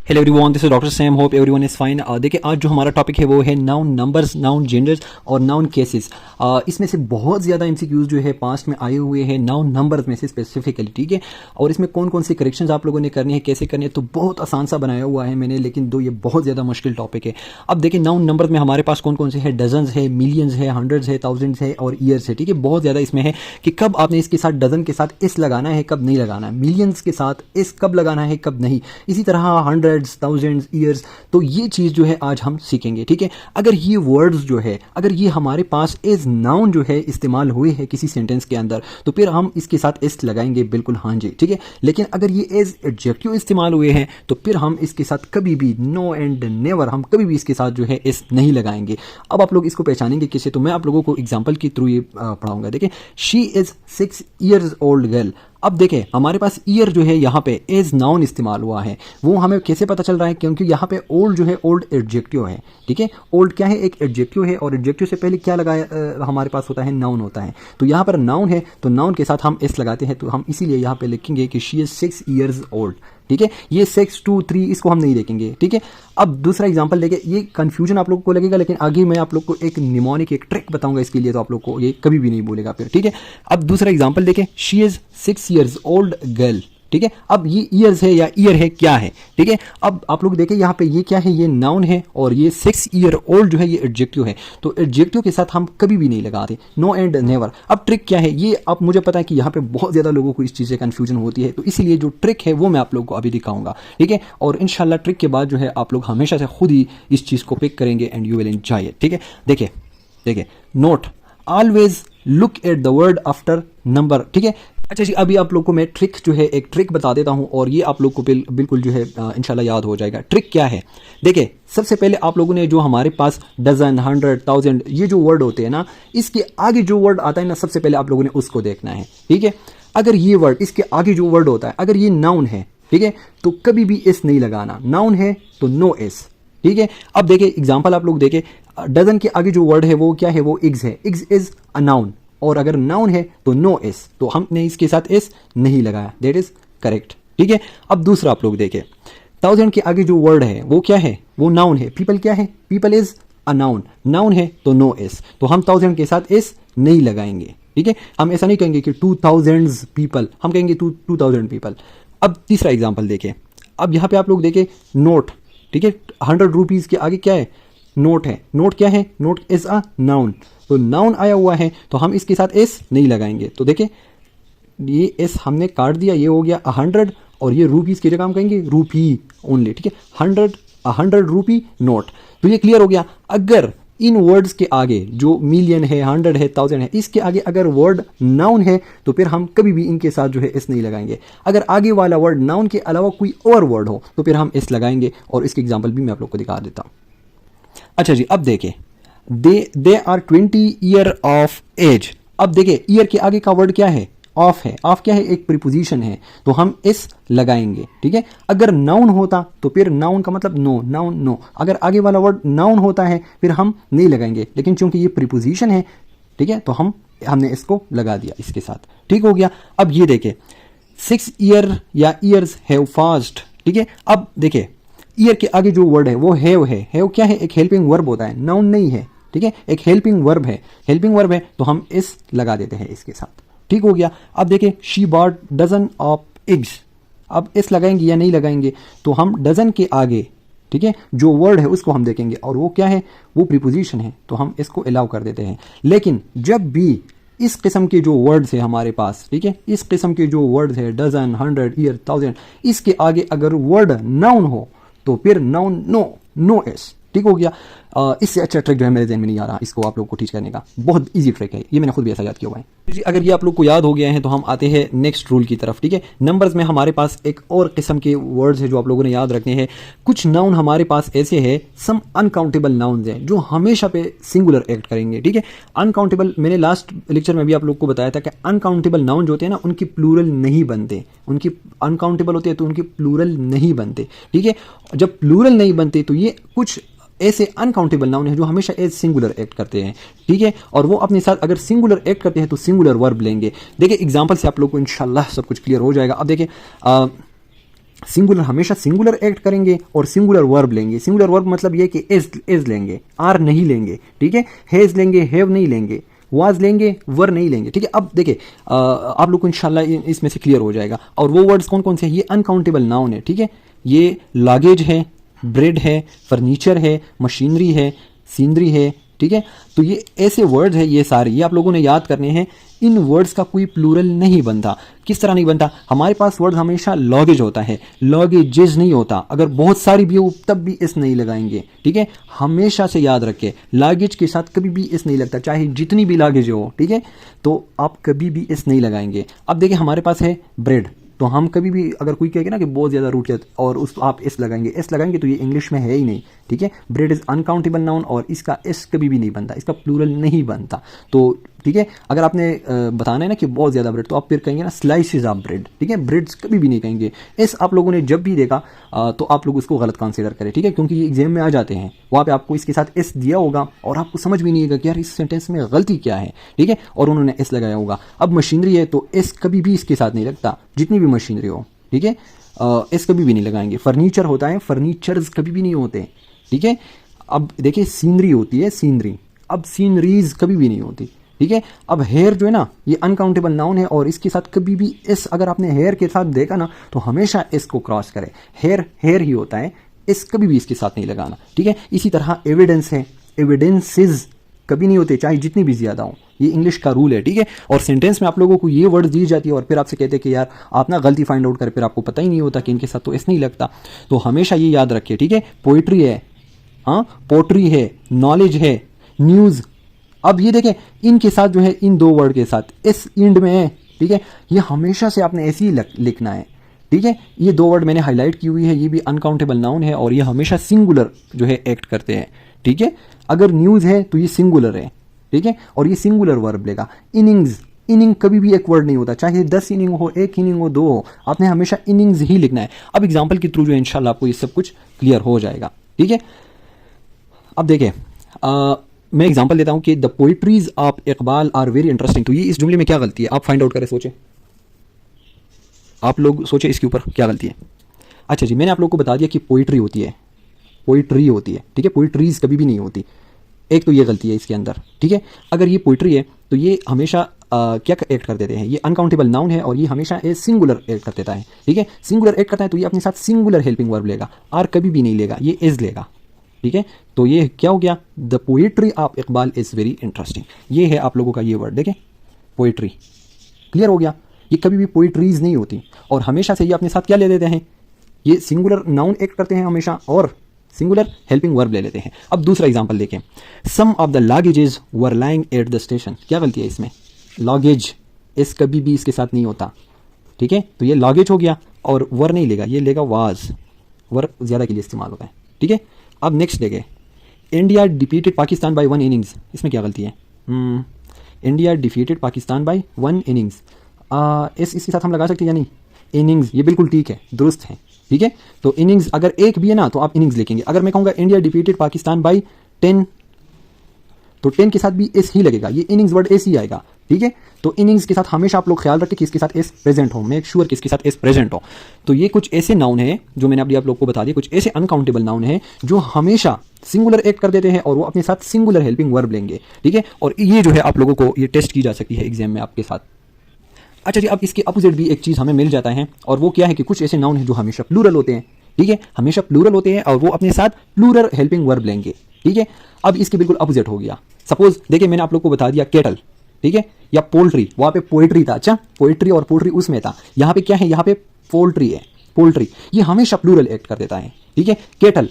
Hello everyone, this is doctor Sam, hope everyone is fine. देखिए आज जो हमारा टॉपिक है वो है नाउन नंबर्स, नाउन जेंडर्स और नाउन केसेस। इसमें से बहुत ज़्यादा एमसीक्यूज जो है पास्ट में आए हुए हैं नाउन नंबर्स में से स्पेसिफिकली, ठीक है। और इसमें कौन कौन से करेक्शंस आप लोगों ने करनी है, कैसे करनी है, तो बहुत आसान सा बनाया हुआ है मैंने, लेकिन ये बहुत ज़्यादा मुश्किल टॉपिक है। अब देखिए नाउन नंबर्स में हमारे पास कौन कौन से हैं, डजन्स है, मिलियंस है, हंड्रेड्स है, थाउजेंड्स है और ईयर्स है, ठीक है। बहुत ज़्यादा इसमें है कि कब आपने इसके साथ डजन के साथ इस लगाना है, कब नहीं लगाना है, मिलियंस के साथ इस कब लगाना है, कब नहीं, इसी तरह हंड्रेड्स, थाउजेंड्स, ईयर्स। तो ये चीज़ जो है आज हम सीखेंगे, ठीक है। अगर ये वर्ड्स जो है, अगर ये हमारे पास एज नाउन जो है इस्तेमाल हुए हैं किसी सेंटेंस के अंदर, तो फिर हम इसके साथ एस लगाएंगे, बिल्कुल हाँ जी, ठीक है। लेकिन अगर ये एज एडजेक्टिव इस्तेमाल हुए हैं तो फिर हम इसके साथ कभी भी, नो एंड नेवर, हम कभी भी इसके साथ जो है एस नहीं लगाएंगे। अब आप लोग इसको पहचानेंगे कैसे, तो मैं आप लोगों को एग्जाम्पल के थ्रू ये पढ़ाऊंगा। देखिए, she is 6 years old girl. अब देखें हमारे पास ईयर जो है यहाँ पे एज नाउन इस्तेमाल हुआ है, वो हमें कैसे पता चल रहा है, क्योंकि यहाँ पे ओल्ड जो है ओल्ड एडजेक्टिव है, ठीक है। ओल्ड क्या है, एक एडजेक्टिव है और एडजेक्टिव से पहले क्या लगाया हमारे पास होता है, नाउन होता है। तो यहाँ पर नाउन है तो नाउन के साथ हम एस लगाते हैं, तो हम इसीलिए यहाँ पे लिखेंगे कि शी इज 6 years old, ठीक है। ये 6, 2, 3 इसको हम नहीं देखेंगे, ठीक है। अब दूसरा एग्जांपल देखें, ये कंफ्यूजन आप लोगों को लगेगा, लेकिन आगे मैं आप लोग को एक निमोनिक एक ट्रिक बताऊंगा इसके लिए, तो आप लोग को ये कभी भी नहीं बोलेगा फिर, ठीक है। अब दूसरा एग्जांपल देखें, she is 6 years old girl, ठीक है। अब ये ईयर्स है या ईयर है, क्या है, ठीक है। अब आप लोग देखें यहाँ पे ये क्या है, ये नाउन है और ये 6 year old जो है ये एडजेक्टिव है। तो एडजेक्टिव के साथ हम कभी भी नहीं लगाते, नो एंड नेवर। अब ट्रिक क्या है, ये अब मुझे पता है कि यहाँ पे बहुत ज़्यादा लोगों को इस चीज़ से कन्फ्यूजन होती है, तो इसीलिए जो ट्रिक है वो मैं आप लोग को अभी दिखाऊंगा, ठीक है। और इंशाल्लाह ट्रिक के बाद जो है आप लोग हमेशा से खुद ही इस चीज़ को पिक करेंगे and you will enjoy it, ठीक है। देखिए note, always look at the word after number, ठीक है। अच्छा जी, अभी आप लोग को मैं ट्रिक जो है एक ट्रिक बता देता हूं और ये आप लोग को बिल्कुल जो है इंशाल्लाह याद हो जाएगा। ट्रिक क्या है, देखिए सबसे पहले आप लोगों ने जो हमारे पास डजन, 100, 1000 ये जो वर्ड होते हैं ना, इसके आगे जो वर्ड आता है ना, सबसे पहले आप लोगों ने उसको देखना है, ठीक है। अगर ये वर्ड, इसके आगे जो वर्ड होता है, अगर ये नाउन है, ठीक है, तो कभी भी एस नहीं लगाना, नाउन है तो नो एस, ठीक है। अब देखिए एग्जाम्पल आप लोग देखें, डजन के आगे जो वर्ड है वो क्या है, वो इग्स है, इग्स इज अ नाउन, और अगर नाउन है तो नो एस, तो हमने इसके साथ एस नहीं लगाया, दैट इज करेक्ट, ठीक है। अब दूसरा आप लोग देखें, 1000 के आगे जो वर्ड है वो क्या है, वो नाउन है। पीपल क्या है, people is a noun, noun है तो नो एस, तो हम 1000 के साथ एस नहीं लगाएंगे, ठीक है। हम ऐसा नहीं कहेंगे कि 2000 पीपल, हम कहेंगे 2000 पीपल। अब तीसरा एग्जाम्पल देखें, अब यहाँ पे आप लोग देखें नोट, ठीक है, 100 रुपीज़ के आगे क्या है, नोट है। नोट क्या है, नोट इज अ नाउन, तो नाउन आया हुआ है तो हम इसके साथ एस नहीं लगाएंगे। तो देखिए ये एस हमने काट दिया, ये हो गया 100 और ये रुपीज़ की जगह हम कहेंगे रूपी ओनली, ठीक है। 100 रुपी नोट, तो ये क्लियर हो गया। अगर इन वर्ड्स के आगे जो मिलियन है, 100 है, 1000 है, इसके आगे अगर वर्ड नाउन है तो फिर हम कभी भी इनके साथ जो है एस नहीं लगाएंगे। अगर आगे वाला वर्ड नाउन के अलावा कोई और वर्ड हो तो फिर हम एस लगाएंगे, और इसके एग्जाम्पल भी मैं आप लोग को दिखा देता हूँ। अच्छा जी, अब देखें, they are 20 year of age. अब देखिए ईयर के आगे का वर्ड क्या है, ऑफ है। ऑफ क्या है, एक प्रीपोजिशन है, तो हम एस लगाएंगे, ठीक है। अगर नाउन होता तो फिर नाउन का मतलब नो, नाउन नो, अगर आगे वाला वर्ड नाउन होता है फिर हम नहीं लगाएंगे, लेकिन चूंकि ये प्रीपोजिशन है, ठीक है, तो हमने इसको लगा दिया इसके साथ, ठीक हो गया। अब ये देखें, 6 year या ईयर्स हैव फास्ट, ठीक है। अब देखिए ईयर के आगे जो वर्ड है वो हैव है। हैव क्या है, एक हेल्पिंग वर्ब होता है, नाउन नहीं है, ठीक है, एक हेल्पिंग वर्ब है। हेल्पिंग वर्ब है तो हम इस लगा देते हैं इसके साथ, ठीक हो गया। अब देखिए, she bought dozen of eggs. अब इस लगाएंगे या नहीं लगाएंगे, तो हम डजन के आगे, ठीक है, जो वर्ड है उसको हम देखेंगे, और वो क्या है, वो प्रीपोजिशन है, तो हम इसको अलाउ कर देते हैं। लेकिन जब भी इस किस्म के जो वर्ड्स है हमारे पास, ठीक है, इस किस्म के जो वर्ड्स है, डजन, 100, ईयर, 1000, इसके आगे अगर वर्ड नाउन हो तो फिर नाउन नो एस, ठीक हो गया। इससे अच्छा ट्रिक जो है मेरे ज़हन में नहीं आ रहा इसको आप लोग को टीच करने का, बहुत इजी ट्रिक है ये, मैंने खुद भी ऐसा याद किया हुआ है जी। अगर ये आप लोग को याद हो गया है तो हम आते हैं नेक्स्ट रूल की तरफ, ठीक है। नंबर्स में हमारे पास एक और किस्म के वर्ड्स है जो आप लोगों ने याद रखने हैं। कुछ नाउन हमारे पास ऐसे है, सम अनकाउंटेबल नाउन्स हैं जो हमेशा पे सिंगुलर एक्ट करेंगे, ठीक है। अनकाउंटेबल, मैंने लास्ट लेक्चर में भी आप लोग को बताया था कि अनकाउंटेबल नाउन जो होते हैं ना, उनकी प्लूरल नहीं बनते, उनकी अनकाउंटेबल होते हैं तो उनकी प्लूरल नहीं बनते, ठीक है। जब प्लूरल नहीं बनते तो ये कुछ ऐसे अनकाउंटेबल नाउन है जो हमेशा एज सिंगुलर एक्ट करते हैं, ठीक है। और वो अपने साथ अगर सिंगुलर एक्ट करते हैं तो सिंगुलर वर्ब लेंगे। देखिए एग्जांपल से आप लोग को इंशाल्लाह सब कुछ क्लियर हो जाएगा। अब देखिए सिंगुलर हमेशा सिंगुलर एक्ट करेंगे और सिंगुलर वर्ब लेंगे। सिंगुलर वर्ब मतलब ये कि इज लेंगे, आर नहीं लेंगे, ठीक है, हैज लेंगे, हैव नहीं लेंगे, वाज लेंगे, वर नहीं लेंगे, ठीक है। अब देखिए आप लोग को इंशाल्लाह इसमें से क्लियर हो जाएगा। और वो वर्ड्स कौन कौन से हैं? ये अनकाउंटेबल नाउन है, ठीक है। ये लागेज है, ब्रेड है, फर्नीचर है, मशीनरी है, सीनरी है, ठीक है। तो ये ऐसे वर्ड्स है, ये सारे ये आप लोगों ने याद करने हैं। इन वर्ड्स का कोई प्लूरल नहीं बनता। किस तरह नहीं बनता? हमारे पास वर्ड हमेशा लॉगेज होता है, लॉगेजेज नहीं होता। अगर बहुत सारी भी हो तब भी इस नहीं लगाएंगे, ठीक है। हमेशा से याद रखें, लागेज के साथ कभी भी इस नहीं लगता, चाहे जितनी भी लागेज हो, ठीक है। तो आप कभी भी इस नहीं लगाएंगे। अब देखिए हमारे पास है ब्रेड, तो हम कभी भी अगर कोई कहेगा ना कि बहुत ज़्यादा रूट है और उस आप एस लगाएंगे तो ये इंग्लिश में है ही नहीं, ठीक है। ब्रेड इज़ अनकाउंटेबल नाउन और इसका एस कभी भी नहीं बनता, इसका प्लूरल नहीं बनता। तो ठीक है, अगर आपने बताना है ना कि बहुत ज़्यादा ब्रेड, तो आप फिर कहेंगे ना स्लाइसेस ऑफ ब्रेड, ठीक है। ब्रेड्स कभी भी नहीं कहेंगे। एस आप लोगों ने जब भी देखा तो आप लोग उसको गलत कंसीडर करें, ठीक है, क्योंकि ये एग्जाम में आ जाते हैं, वहाँ पे आपको इसके साथ एस दिया होगा और आपको समझ भी नहीं आएगा कि यार इस सेंटेंस में गलती क्या है, ठीक है, और उन्होंने एस लगाया होगा। अब मशीनरी है तो एस कभी भी इसके साथ नहीं लगता, जितनी भी मशीनरी हो, ठीक है, एस कभी भी नहीं लगाएंगे। फर्नीचर होता है, फर्नीचर्स कभी भी नहीं होते, ठीक है। अब देखिए सीनरी होती है, सीनरी, अब सीनरीज कभी भी नहीं होती, ठीक है। अब हेयर जो है ना, ये अनकाउंटेबल नाउन है और इसके साथ कभी भी एस, अगर आपने हेयर के साथ देखा ना तो हमेशा एस को क्रॉस करें। हेयर हेयर ही होता है, एस कभी भी इसके साथ नहीं लगाना, ठीक है। इसी तरह एविडेंस है, एविडेंसेस कभी नहीं होते, चाहे जितनी भी ज्यादा हो, ये इंग्लिश का रूल है, ठीक है। और सेंटेंस में आप लोगों को ये वर्ड दी जाती है और फिर आपसे कहते हैं कि यार आप ना गलती फाइंड आउट करें, फिर आपको पता ही नहीं होता कि इनके साथ तो एस नहीं लगता। तो हमेशा ये याद रखिए, ठीक है। पोइट्री है, हाँ, पोट्री है, नॉलेज है, न्यूज़। अब ये देखें इनके साथ जो है, इन दो वर्ड के साथ इस इंड में है, ठीक है। ये हमेशा से आपने ऐसे ही लिखना है, ठीक है। ये दो वर्ड मैंने हाईलाइट की हुई है, ये भी अनकाउंटेबल नाउन है और ये हमेशा सिंगुलर जो है एक्ट करते हैं, ठीक है। अगर न्यूज़ है तो ये सिंगुलर है, ठीक है, और ये सिंगुलर वर्ब लेगा। इनिंग्स, इनिंग कभी भी एक वर्ड नहीं होता, चाहे 10 इनिंग हो, 1 इनिंग हो, 2 हो, आपने हमेशा इनिंग्स ही लिखना है। अब एग्जाम्पल के थ्रू जो है इंशाल्लाह आपको ये सब कुछ क्लियर हो जाएगा, ठीक है। अब देखिए मैं एग्जांपल देता हूं कि the poetries of Iqbal are very interesting. तो ये इस जुमले में क्या गलती है, आप फाइंड आउट करें, सोचें, आप लोग सोचें इसके ऊपर क्या गलती है। अच्छा जी, मैंने आप लोग को बता दिया कि पोइट्री होती है, पोइट्री होती है, ठीक है, पोइट्रीज कभी भी नहीं होती। एक तो ये गलती है इसके अंदर, ठीक है। अगर ये पोइट्री है तो ये हमेशा क्या एक्ट कर देते हैं, ये अनकाउंटेबल नाउन है और ये हमेशा ए सिंगुलर एक्ट कर देता है, ठीक है। सिंगुलर एक्ट करता है तो ये अपने साथ सिंगुलर हेल्पिंग वर्ब लेगा, आर कभी भी नहीं लेगा, ये इज लेगा, ठीक है। तो ये क्या हो गया, the poetry of Iqbal is very interesting. ये है आप लोगों का ये वर्ड, देखें, पोएट्री, क्लियर हो गया। ये कभी भी पोएट्रीज नहीं होती और हमेशा से ये अपने साथ क्या ले लेते हैं, ये सिंगुलर नाउन एक्ट करते हैं हमेशा और सिंगुलर हेल्पिंग वर्ब ले लेते हैं। अब दूसरा एग्जांपल देखें, some of the luggages were lying at the station. क्या गलती है इसमें, लॉगेज इस कभी भी इसके साथ नहीं होता, ठीक है। तो ये लॉगेज हो गया और वर नहीं लेगा, ये लेगा वाज, वर ज्यादा के लिए इस्तेमाल होता है, ठीक है। अब नेक्स्ट देखें, India defeated Pakistan by 1 innings. इसमें क्या गलती है, India defeated Pakistan by 1 innings. इसके साथ हम लगा सकते हैं या नहीं, इनिंग्स, ये बिल्कुल ठीक है, दुरुस्त है, ठीक है। तो इनिंग्स अगर एक भी है ना तो आप इनिंग्स लिखेंगे। अगर मैं कहूँगा इंडिया डिफीटेड पाकिस्तान बाय 10, तो 10 के साथ भी एस ही लगेगा, ये इनिंग्स वर्ड एस ही आएगा, ठीक है। तो इनिंग्स के साथ हमेशा आप लोग ख्याल रखें कि इसके साथ एस प्रेजेंट हो, मेक श्योर कि इसके साथ एस प्रेजेंट हो। तो ये कुछ ऐसे नाउन है जो मैंने अभी आप लोग को बता दिया, कुछ ऐसे अनकाउंटेबल नाउन है जो हमेशा सिंगुलर एक्ट कर देते हैं और वो अपने साथ सिंगुलर हेल्पिंग वर्ब लेंगे, ठीक है। और ये जो है आप लोगों को ये टेस्ट की जा सकती है एग्जाम में आपके साथ। अच्छा जी, अब इसके अपोजिट भी एक चीज़ हमें मिल जाता है और वो क्या है कि कुछ ऐसे नाउन है जो हमेशा प्लूरल होते हैं, ठीक है, हमेशा प्लूरल होते हैं और वो अपने साथ प्लूरल हेल्पिंग वर्ब लेंगे, ठीक है। अब इसके बिल्कुल अपोजिट हो गया, सपोज देखिए मैंने आप लोग को बता दिया केटल, ठीक है, या पोल्ट्री, वहां पे पोएट्री था, अच्छा पोएट्री और पोल्ट्री उसमें था, यहाँ पे क्या है, यहाँ पे पोल्ट्री है, पोल्ट्री, ये हमेशा प्लूरल एक्ट कर देता है, ठीक है। केटल,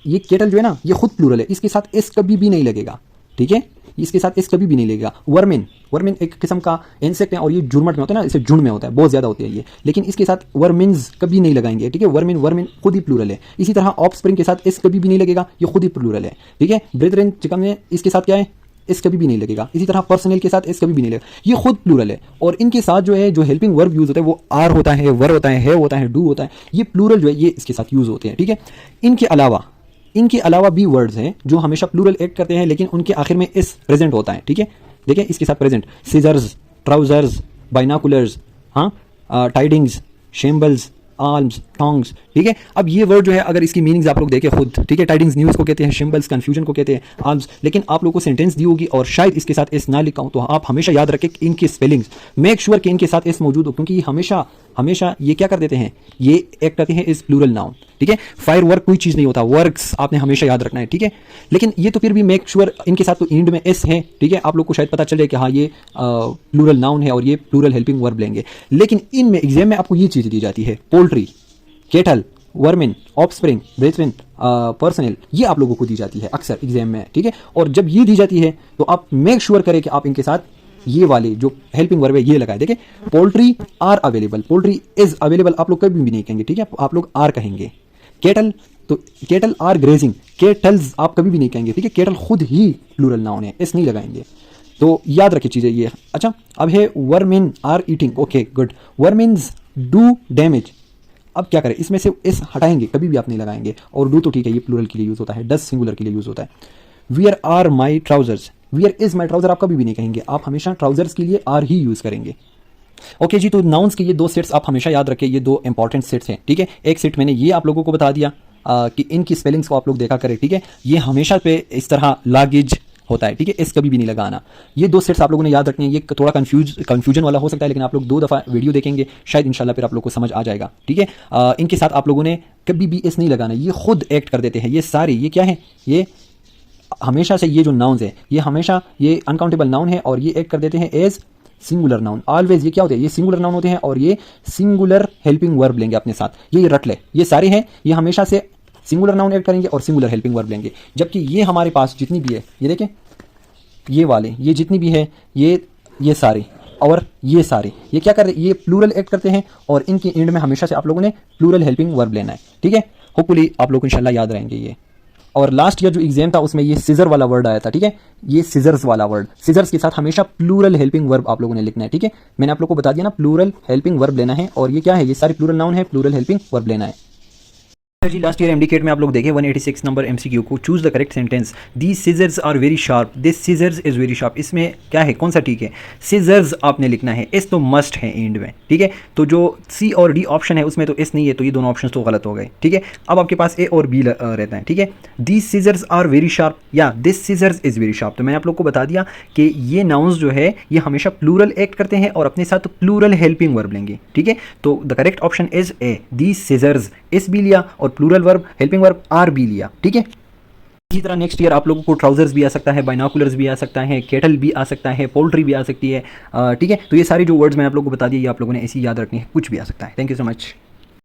ये केटल जो है ना ये खुद प्लूरल है, इसके साथ एस कभी भी नहीं लगेगा, ठीक है, इसके साथ एस कभी भी नहीं लगेगा। वर्मिन, वर्मिन एक किस्म का इंसेक्ट है और ये झुरमट में होता है ना, इसे झुंड में होता है, बहुत ज्यादा होती है ये, लेकिन इसके साथ वर्मिन्स कभी नहीं लगाएंगे, ठीक है। वर्मिन, वर्मिन खुद ही प्लूरल है। इसी तरह ऑफस्प्रिंग के साथ एस कभी भी नहीं लगेगा, ये खुद ही प्लूरल है, ठीक है। ब्रेथरेन चिकन में इसके साथ क्या है, एस कभी भी नहीं लगेगा। इसी तरह पर्सनल के साथ एस कभी भी नहीं लगेगा, ये खुद प्लूरल है। और इनके साथ जो है जो हेल्पिंग वर्ब यूज होता है वो आर होता है, वर होता है होता है, डू होता है, ये प्लूरल जो है ये इसके साथ यूज होते हैं, ठीक है। इनके अलावा भी वर्ड्स हैं जो हमेशा प्लूरल एक्ट करते हैं लेकिन उनके आखिर में इस प्रेजेंट होता है, ठीक है। देखिए इसके साथ प्रेजेंट, सीजर्स, ट्राउजर्स, बाइनाकुलर्स, हाँ, टाइडिंग्स, शेम्बल्स, आर्म्स, टोंग्स, ठीक है। अब ये वर्ड जो है अगर इसकी मीनिंग्स आप लोग देखें खुद, ठीक है, टाइडिंग्स न्यूज़ को कहते हैं, शिम्बल्स कन्फ्यूजन को कहते हैं, आर्म्स, लेकिन आप लोगों को सेंटेंस दी होगी और शायद इसके साथ एस ना लिखा हूं, तो आप हमेशा याद रखें कि इनकी स्पेलिंग्स मेक श्योर कि इनके साथ एस मौजूद हो, क्योंकि हमेशा हमेशा ये क्या कर देते हैं, ये एक करते हैं इस प्लूरल नाउन, ठीक है। फायर वर्क कोई चीज़ नहीं होता, वर्क्स आपने हमेशा याद रखना है, ठीक है। लेकिन ये तो फिर भी मेक श्योर इनके साथ तो एंड में एस है, ठीक है। आप लोग को शायद पता चल जाए कि हाँ ये प्लूरल नाउन है और ये प्लूरल हेल्पिंग वर्ब लेंगे। लेकिन इनमें एग्जाम में आपको ये चीज़ दी जाती है, poultry, cattle, vermin, offspring, brethren, personnel, ये आप लोगों को दी जाती है अक्सर एग्जाम में, ठीक है। और जब ये दी जाती है तो आप मेक श्योर करें कि आप इनके साथ ये वाले जो हेल्पिंग वर्ब है ये लगाए। देखिए, poultry are available, poultry is available आप लोग कभी भी नहीं कहेंगे, ठीक है, आप लोग आर कहेंगे। केटल, तो केटल आर ग्रेजिंग, केटल्स आप कभी भी नहीं कहेंगे, ठीक है, केटल खुद ही प्लूरल नाउन है, इस नहीं लगाएंगे। तो याद रखिए चीज़ें ये। अच्छा, अब है vermin are eating, okay good, vermins do damage. अब क्या करें, इसमें से इस हटाएंगे, कभी भी आप नहीं लगाएंगे। और डू तो ठीक है, ये प्लूरल के लिए यूज होता है, डस सिंगुलर के लिए यूज होता है। Where are my trousers, where is my trouser आप कभी भी नहीं कहेंगे, आप हमेशा ट्राउजर्स के लिए आर ही यूज करेंगे। ओके जी, तो नाउन्स के ये दो सेट्स आप हमेशा याद रखें, ये दो इंपॉर्टेंट सेट्स हैं, ठीक है। एक सेट मैंने ये आप लोगों को बता दिया कि इनकी स्पेलिंग्स को आप लोग देखा करें, ठीक है। ये हमेशा पे इस तरह लागेज होता है, ठीक है, इस कभी भी नहीं लगाना। ये दो सेट्स आप लोगों ने याद रखने हैं। ये थोड़ा कंफ्यूजन वाला हो सकता है, लेकिन आप लोग 2 दफ़ा वीडियो देखेंगे, शायद इंशाल्लाह फिर आप लोग को समझ आ जाएगा, ठीक है। इनके साथ आप लोगों ने कभी भी इस नहीं लगाना, ये खुद एक्ट कर देते हैं। ये सारे ये क्या है, ये हमेशा से ये जो नाउन्स है ये हमेशा ये अनकाउंटेबल नाउन है और ये एक्ट कर देते हैं एज सिंगुलर नाउन। ऑलवेज ये क्या होते हैं, ये सिंगुलर नाउन होते हैं और ये सिंगुलर हेल्पिंग वर्ब लेंगे अपने साथ। ये रट ले, ये सारे हैं, ये हमेशा से सिंगुलर नाउन ऐड करेंगे और सिंगुलर हेल्पिंग वर्ब लेंगे। जबकि ये हमारे पास जितनी भी है, ये देखें, ये वाले, ये जितनी भी है, ये सारे और ये सारे, ये क्या कर रहे हैं, ये प्लूरल एक्ट करते हैं और इनके एंड में हमेशा से आप लोगों ने प्लूरल हेल्पिंग वर्ब लेना है, ठीक है। होपफुली आप लोग को इंशाल्लाह याद रहेंगे ये। और लास्ट ईयर जो एग्जाम था उसमें ये सीजर वाला वर्ड आया था, ठीक है, ये सीजर्स वाला वर्ड, सीजर्स के साथ हमेशा प्लूरल हेल्पिंग वर्ब आप लोगों ने लिखना है, ठीक है। मैंने आप लोगों को बता दिया ना, प्लूरल हेल्पिंग वर्ब लेना है और ये क्या है, ये सारे प्लूरल नाउन है, प्लूरल हेल्पिंग वर्ब लेना है। जी, लास्ट ईयर एमडीकेट में आप लोग देखें 186 नंबर एमसीक्यू को, choose the correct sentence, these scissors are very sharp, this scissors is very sharp. इसमें क्या है, कौन सा ठीक है, सीजर्स आपने लिखना है, एस तो मस्ट है एंड में, ठीक है। तो जो सी और डी ऑप्शन है उसमें तो एस नहीं है, तो ये दोनों ऑप्शन तो गलत हो गए, ठीक है। अब आपके पास ए और बी रहता है, ठीक है। These scissors are very sharp या this scissors is very sharp. तो मैंने आप लोग को बता दिया कि ये नाउन्स जो है ये हमेशा प्लूरल एक्ट करते हैं और अपने साथ प्लूरल हेल्पिंग वर्ब लेंगे, ठीक है। तो the correct option is A, these scissors, S भी लिया और plural verb helping verb are भी लिया, ठीक है। इसी तरह नेक्स्ट ईयर आप लोगों को ट्राउजर्स भी आ सकता है, बाइनोकुलर्स भी आ सकता है, केटल भी आ सकता है, पोल्ट्री भी आ सकती है, ठीक है। तो ये सारी जो वर्ड्स मैंने आप लोगों को बता दिए, ये आप लोगों ने ऐसी याद रखनी है, कुछ भी आ सकता है। Thank you so much.